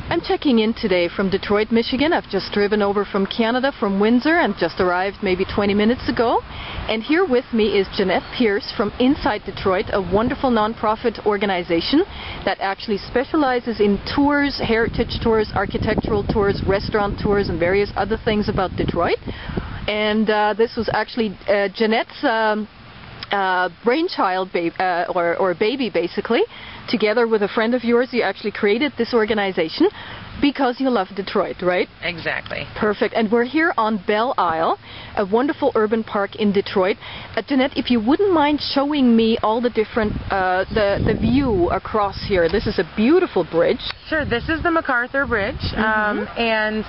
I'm checking in today from Detroit, Michigan. I've just driven over from Canada, from Windsor, and just arrived maybe 20 minutes ago. And here with me is Jeanette Pierce from Inside Detroit, a wonderful nonprofit organization that actually specializes in tours, heritage tours, architectural tours, restaurant tours, and various other things about Detroit. And this was actually Jeanette's brainchild, or baby, basically. Together with a friend of yours, you actually created this organization because you love Detroit, right? Exactly. Perfect. And we're here on Belle Isle, a wonderful urban park in Detroit. Jeanette, if you wouldn't mind showing me all the different, the view across here. This is a beautiful bridge. Sure. This is the MacArthur Bridge, and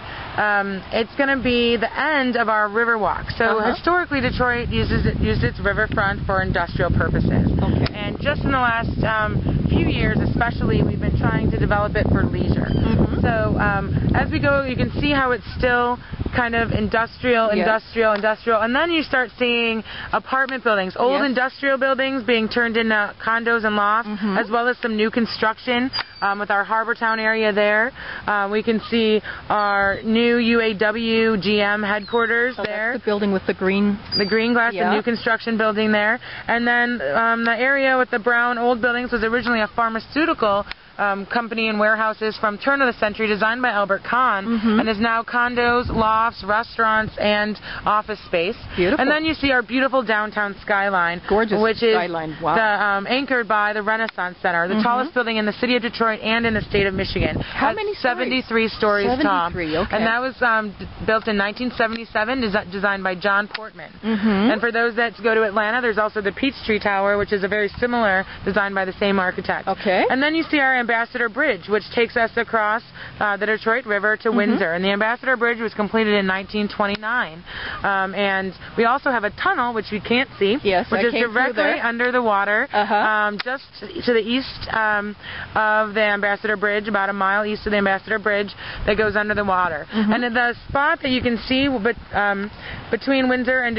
it's going to be the end of our river walk. So historically, Detroit used its riverfront for industrial purposes. Okay. And just in the last few years, especially, we've been trying to develop it for leisure. So as we go, you can see how it's still kind of industrial, and then you start seeing apartment buildings, old industrial buildings being turned into condos and lofts, as well as some new construction with our Harbortown area there. We can see our new UAW GM headquarters there. That's the building with the green glass, the new construction building there. And then the area with the brown old buildings was originally a pharmaceutical company and warehouses from turn of the century, designed by Albert Kahn, and is now condos, lofts, restaurants, and office space. Beautiful. And then you see our beautiful downtown skyline, gorgeous which is skyline. Wow. Anchored by the Renaissance Center, the tallest building in the city of Detroit and in the state of Michigan. How many stories? 73 stories tall. 73, okay. And that was built in 1977, designed by John Portman. And for those that go to Atlanta, there's also the Peachtree Tower, which is a very similar, designed by the same architect. Okay. And then you see our Ambassador Bridge, which takes us across the Detroit River to Windsor. And the Ambassador Bridge was completed in 1929. And we also have a tunnel, which you can't see, which is directly under the water, just to the east of the Ambassador Bridge, about a mile east of the Ambassador Bridge, that goes under the water. And in the spot that you can see between Windsor and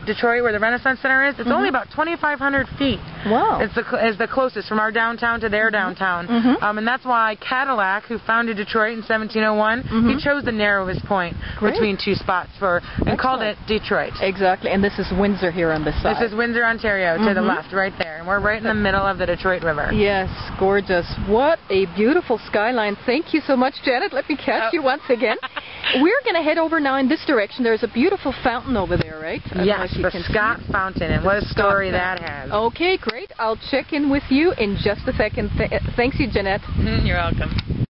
Detroit, where the Renaissance Center is, it's only about 2,500 feet. Wow. It's the closest from our downtown to their downtown. And that's why Cadillac, who founded Detroit in 1701, he chose the narrowest point between two spots and called it Detroit. Exactly. And this is Windsor here on this side. This is Windsor, Ontario, to the left, right there. And we're right in the middle of the Detroit River. Yes, gorgeous. What a beautiful skyline. Thank you so much, Janet. Let me catch you once again. We're going to head over now in this direction. There's a beautiful fountain over there, right? Yes, the Scott Fountain, and what a story that has. Okay, great. I'll check in with you in just a second. Thanks you, Jeanette. You're welcome.